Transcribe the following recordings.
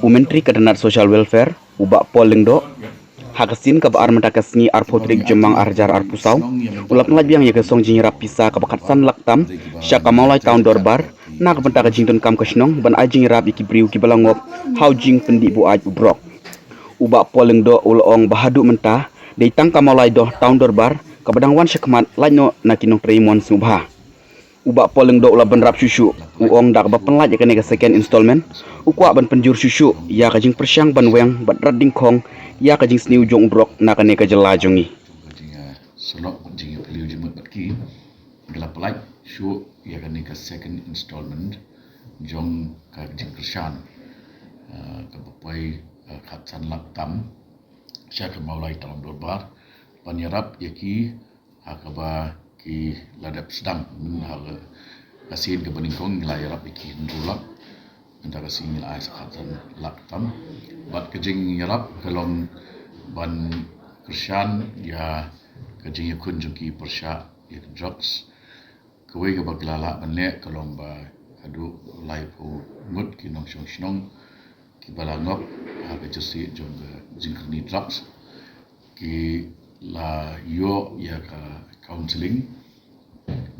Menteri Kadenar Social Welfare ubak polling do hakasin ka baar mentakasngi arpotrik jemang arjar arpusau ulap ngelaj biang ya kesong jing rapisa kabakatsan laktam syaka maulai tahun dorbar nak bentaka jingdon kam kesnong ban ajing rap iki briu ki balangop haujing pendi bu aj ubrok ubak polling do ulong bahadu mentah deitang kamalai do tahun dorbar kabadang wan syakmat laino nakinong treimon subha ubak polling do ula benrap syusyu uong dak ba penlaj ya ke second installment ukwa ban penjur syusyu ya kajing persyang ban weng bat rading kong ya kajing sniu jong brok na kane ka jelajongi Kajing selok kajing peliu jemut batki gelap pelaj syu ya kan ka second installment jong kajing kershan ka bapai khatsan laktam syak maulai tahun dorbar panyarap yaki hakaba ki ladap sedang hal kasin ke beningkong nilai yarap iki ndulak antara sing nilai khatsan laktam bat kajing yarap kalong ban kershan ya kajing yakun juki persya ya drugs kawai ka baglala banle kalong ba kadu lai pu ngut ki nong shong shnong ki balangop ha ka jusi jong jingni drugs ki la yo ya ka counseling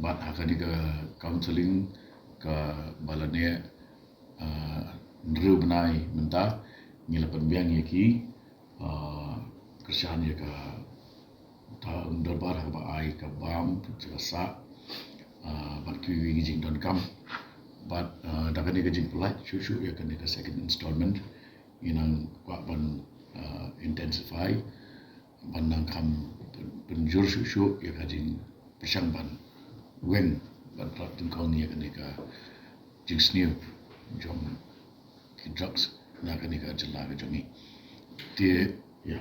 bat ha ka ni ka counseling ka balane ndru benai menta ngilapan biang ya ki kershan ya ka ta dorbar ha ba ai ka bam jasa bat ki wi jing don kam bat da kan ni ka jing pulai shu ya kan ni ka second installment inang kwa ban intensify ban nang kam penjur shu ya ka jing persyang ban wen ban rat kong ni ya kan ni ka jing sniu jom ki drugs na kan ni ka jela ka jongi tie ya